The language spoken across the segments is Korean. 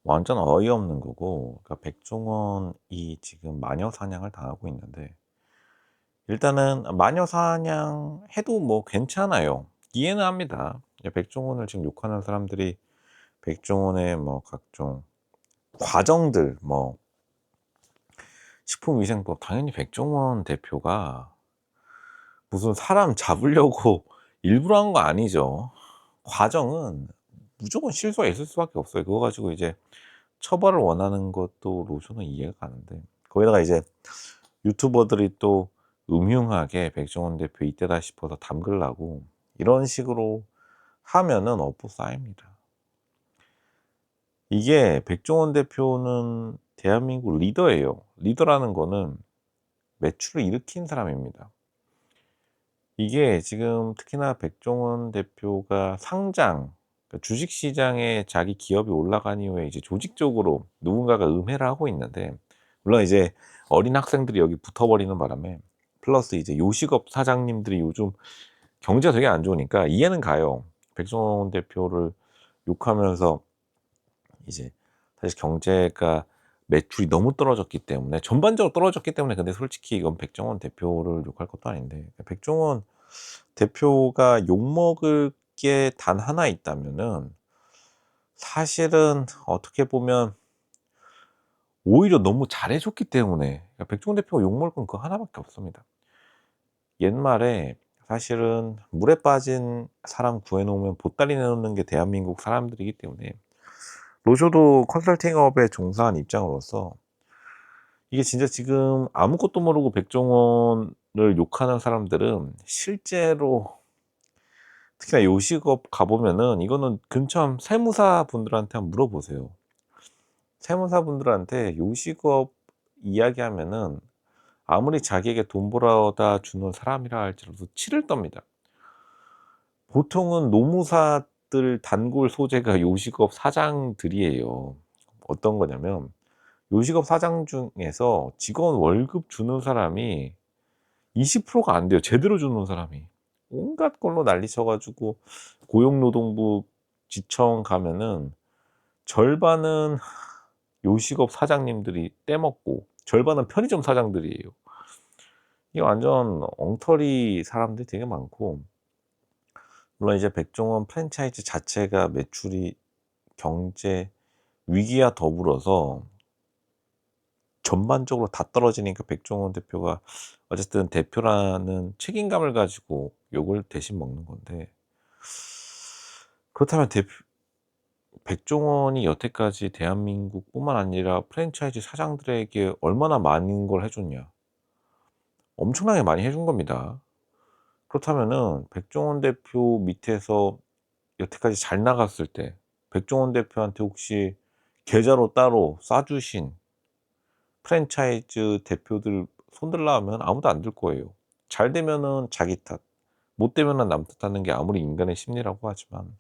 완전 어이없는 거고, 그러니까 백종원이 지금 마녀 사냥을 당하고 있는데, 일단은 마녀 사냥해도 뭐 괜찮아요. 이해는 합니다. 백종원을 지금 욕하는 사람들이 백종원의 뭐 각종 과정들, 뭐 식품위생법, 당연히 백종원 대표가 무슨 사람 잡으려고 일부러 한 거 아니죠. 과정은 무조건 실수가 있을 수밖에 없어요. 그거 가지고 이제 처벌을 원하는 것도 로저는 이해가 가는데, 거기다가 이제 유튜버들이 또 음흉하게 백종원 대표 이때다 싶어서 담글라고 이런 식으로 하면은 업보 쌓입니다. 이게 백종원 대표는 대한민국 리더예요. 리더라는 거는 매출을 일으킨 사람입니다. 이게 지금 특히나 백종원 대표가 상장, 그러니까 주식시장에 자기 기업이 올라간 이후에 이제 조직적으로 누군가가 음해를 하고 있는데, 물론 이제 어린 학생들이 여기 붙어버리는 바람에, 플러스 이제 요식업 사장님들이 요즘 경제가 되게 안 좋으니까 이해는 가요. 백종원 대표를 욕하면서 이제 사실 경제가 매출이 너무 떨어졌기 때문에, 전반적으로 떨어졌기 때문에, 근데 솔직히 이건 백종원 대표를 욕할 것도 아닌데, 백종원 대표가 욕먹을 게 단 하나 있다면은 사실은 어떻게 보면 오히려 너무 잘해 줬기 때문에, 그러니까 백종원 대표가 욕먹을 건 그거 하나밖에 없습니다. 옛말에 사실은 물에 빠진 사람 구해 놓으면 보따리 내놓는 게 대한민국 사람들이기 때문에, 노조도 컨설팅업에 종사한 입장으로서 이게 진짜 지금 아무것도 모르고 백종원을 욕하는 사람들은 실제로, 특히나 요식업 가 보면은, 이거는 근처 세무사분들한테 한번 물어보세요. 세무사분들한테 요식업 이야기하면은 아무리 자기에게 돈 벌어다 주는 사람이라 할지라도 치를 떱니다. 보통은 노무사들 단골 소재가 요식업 사장들이에요. 어떤 거냐면, 요식업 사장 중에서 직원 월급 주는 사람이 20%가 안 돼요, 제대로 주는 사람이. 온갖 걸로 난리 쳐 가지고 고용노동부 지청 가면은 절반은 요식업 사장님들이 떼먹고 절반은 편의점 사장들이에요. 이게 완전 엉터리 사람들이 되게 많고, 물론 이제 백종원 프랜차이즈 자체가 매출이 경제 위기와 더불어서 전반적으로 다 떨어지니까 백종원 대표가 어쨌든 대표라는 책임감을 가지고 욕을 대신 먹는 건데, 그렇다면 대표 백종원이 여태까지 대한민국뿐만 아니라 프랜차이즈 사장들에게 얼마나 많은 걸 해 줬냐. 엄청나게 많이 해준 겁니다. 그렇다면은 백종원 대표 밑에서 여태까지 잘 나갔을 때 백종원 대표한테 혹시 계좌로 따로 쏴 주신 프랜차이즈 대표들 손들라 하면 아무도 안 들 거예요. 잘 되면은 자기 탓, 못 되면은 남 탓하는 게 아무리 인간의 심리라고 하지만,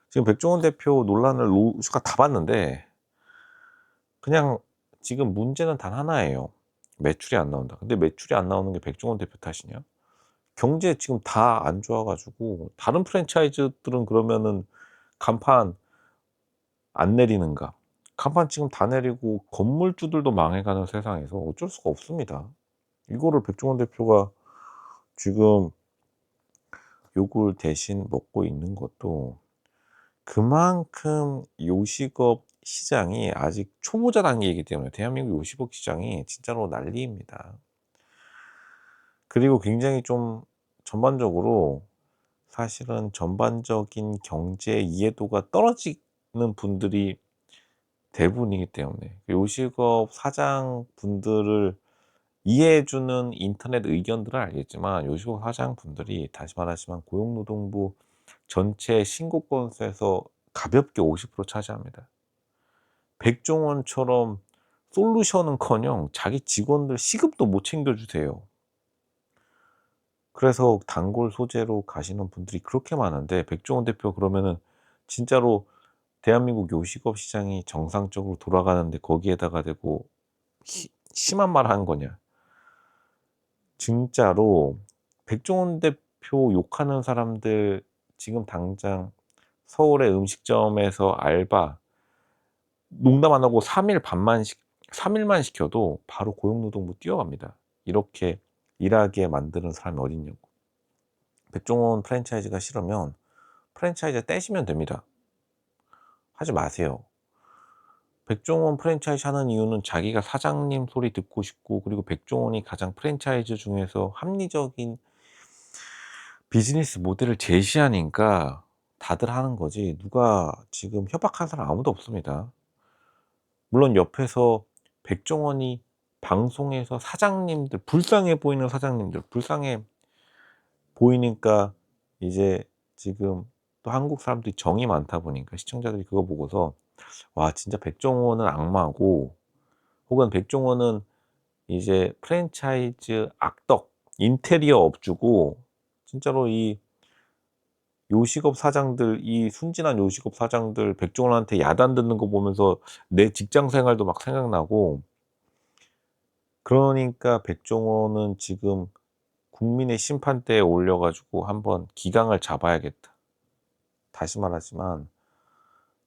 지금 백종원 대표 논란을 로즈가 다 봤는데 그냥 지금 문제는 단 하나예요. 매출이 안 나온다. 근데 매출이 안 나오는 게 백종원 대표 탓이냐? 경제 지금 다 안 좋아 가지고 다른 프랜차이즈들은 그러면은 간판 안 내리는가? 간판 지금 다 내리고 건물주들도 망해가는 세상에서 어쩔 수가 없습니다. 이거를 백종원 대표가 지금 욕을 대신 먹고 있는 것도, 그만큼 요식업 시장이 아직 초보자 단계이기 때문에, 대한민국 요식업 시장이 진짜로 난리입니다. 그리고 굉장히 좀 전반적으로, 사실은 전반적인 경제 이해도가 떨어지는 분들이 대부분이기 때문에, 요식업 사장분들을 이해해 주는 인터넷 의견들은 알겠지만, 요식업 사장분들이 다시 말하지만 고용노동부 전체 신고 건수에서 가볍게 50% 차지합니다. 백종원처럼 솔루션은커녕 자기 직원들 시급도 못 챙겨 주세요. 그래서 단골 소재로 가시는 분들이 그렇게 많은데, 백종원 대표 그러면은 진짜로 대한민국 요식업 시장이 정상적으로 돌아가는데 거기에다가 대고 심한 말 하는 거냐. 진짜로 백종원 대표 욕하는 사람들 지금 당장 서울의 음식점에서 알바 농담 안 하고 3 일만 시켜도 바로 고용노동부 뛰어갑니다. 이렇게 일하게 만드는 사람이 어딨냐고. 백종원 프랜차이즈가 싫으면 프랜차이즈 떼시면 됩니다. 하지 마세요. 백종원 프랜차이즈 하는 이유는 자기가 사장님 소리 듣고 싶고, 그리고 백종원이 가장 프랜차이즈 중에서 합리적인 비즈니스 모델을 제시하니까 다들 하는 거지, 누가 지금 협박한 사람 아무도 없습니다. 물론 옆에서 백종원이 방송에서 사장님들, 불쌍해 보이는 사장님들, 불쌍해 보이니까 이제 지금 또 한국 사람들이 정이 많다 보니까 시청자들이 그거 보고서 '와, 진짜 백종원은 악마고, 혹은 백종원은 이제 프랜차이즈 악덕, 인테리어 업주고, 진짜로 이 요식업 사장들, 이 순진한 요식업 사장들 백종원한테 야단 듣는 거 보면서 내 직장 생활도 막 생각나고, 그러니까 백종원은 지금 국민의 심판대에 올려 가지고 한번 기강을 잡아야겠다.' 다시 말하지만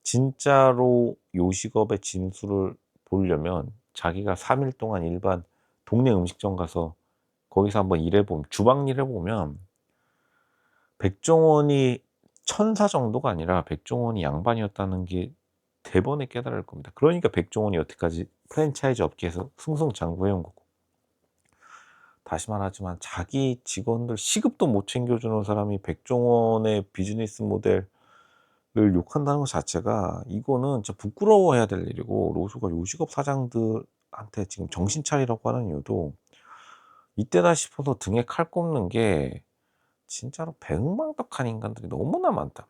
진짜로 요식업의 진수를 보려면 자기가 3일 동안 일반 동네 음식점 가서 거기서 한번 일해 보면, 주방 일해 보면 백종원이 천사 정도가 아니라 백종원이 양반이었다는 게 대번에 깨달을 겁니다. 그러니까 백종원이 여태까지 프랜차이즈 업계에서 승승장구해 온 거고. 다시 말하지만 자기 직원들 시급도 못 챙겨주는 사람이 백종원의 비즈니스 모델을 욕한다는 것 자체가, 이거는 진짜 부끄러워해야 될 일이고, 로쇼가 요식업 사장들한테 지금 정신 차리라고 하는 이유도 이때다 싶어서 등에 칼 꼽는 게, 진짜로 배은망덕한 인간들이 너무나 많다.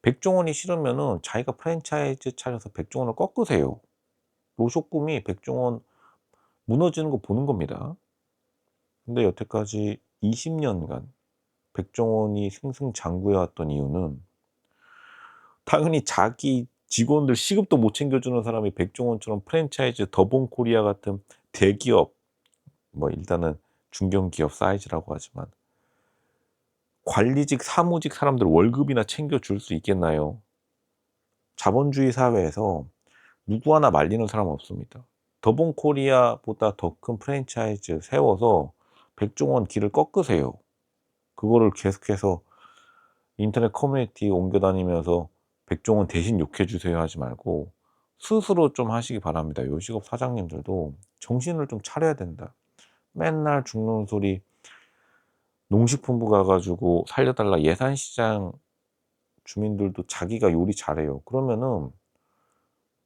백종원이 싫으면은 자기가 프랜차이즈 차려서 백종원을 꺾으세요. 로쇼 꿈이 백종원 무너지는 거 보는 겁니다. 근데 여태까지 20 년간 백종원이 승승장구해 왔던 이유는, 당연히 자기 직원들 시급도 못 챙겨주는 사람이 백종원처럼 프랜차이즈, 더본코리아 같은 대기업, 뭐 일단은 중견기업 사이즈라고 하지만 관리직, 사무직 사람들 월급이나 챙겨줄 수 있겠나요? 자본주의 사회에서 누구 하나 말리는 사람 없습니다. 더본코리아보다 더 큰 프랜차이즈 세워서 백종원 길을 꺾으세요. 그거를 계속해서 인터넷 커뮤니티 옮겨 다니면서 백종원 대신 욕해 주세요 하지 말고 스스로 좀 하시기 바랍니다. 요식업 사장님들도 정신을 좀 차려야 된다. 맨날 죽는 소리, 농식품부 가 가지고 살려 달라, 예산시장 주민들도 자기가 요리 잘해요. 그러면은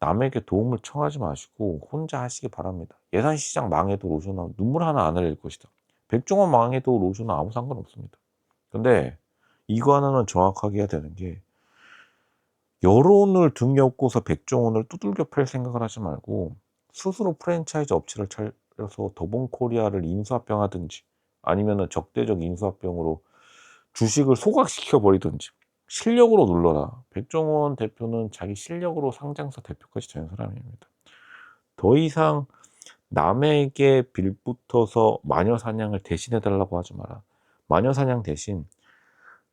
남에게 도움을 청하지 마시고 혼자 하시기 바랍니다. 예산시장 망해도 로션은 눈물 하나 안 흘릴 것이다. 백종원 망해도 로션은 아무 상관없습니다. 근데 이거 하나는 정확하게 해야 되는 게, 여론을 등에 업고서 백종원을 두들겨 팰 생각을 하지 말고 스스로 프랜차이즈 업체를 차려서 더본코리아를 인수합병하든지, 아니면은 적대적 인수합병으로 주식을 소각시켜 버리든지 실력으로 눌러라. 백종원 대표는 자기 실력으로 상장사 대표까지 된 사람입니다. 더 이상 남에게 빌붙어서 마녀사냥을 대신해 달라고 하지 마라. 마녀사냥 대신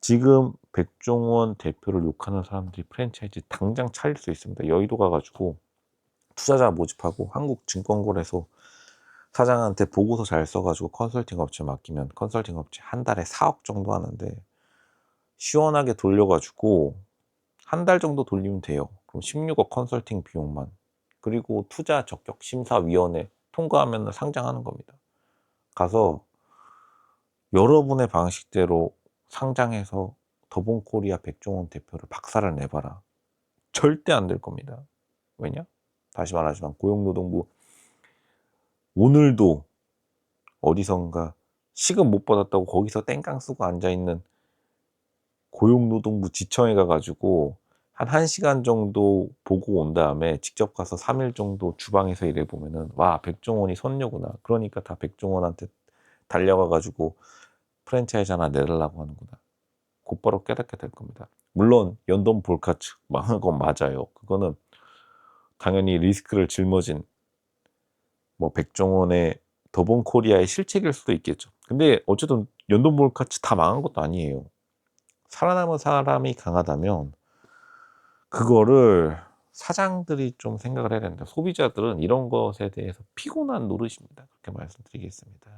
지금 백종원 대표를 욕하는 사람들이 프랜차이즈 당장 차릴 수 있습니다. 여의도 가 가지고 투자자 모집하고 한국증권거래소 사장한테 보고서 잘 써 가지고 컨설팅 업체 맡기면 컨설팅 업체 한 달에 4억 정도 하는데, 시원하게 돌려 가지고 한 달 정도 돌리면 돼요. 그럼 16억 컨설팅 비용만. 그리고 투자 적격 심사위원회 통과하면 상장하는 겁니다. 가서 여러분의 방식대로 상장해서 더본코리아 백종원 대표를 박살을 내봐라. 절대 안 될 겁니다. 왜냐? 다시 말하지만 고용노동부 오늘도 어디선가 시급 못 받았다고 거기서 땡깡 쓰고 앉아있는 고용노동부 지청에 가 가지고 한 1 시간 정도 보고 온 다음에 직접 가서 3일 정도 주방에서 일해 보면은 '와, 백종원이 선녀구나. 그러니까 다 백종원한테 달려가 가지고 프랜차이즈 하나 내 달라고 하는구나.' 곧바로 깨닫게 될 겁니다. 물론 연돈 볼카츠 망한 건 맞아요. 그거는 당연히 리스크를 짊어진 뭐 백종원의 더본코리아의 실책일 수도 있겠죠. 근데 어쨌든 연돈 볼카츠 다 망한 것도 아니에요. 살아남은 사람이 강하다면 그거를 사장들이 좀 생각을 해야 된다. 소비자들은 이런 것에 대해서 피곤한 노릇입니다. 그렇게 말씀드리겠습니다.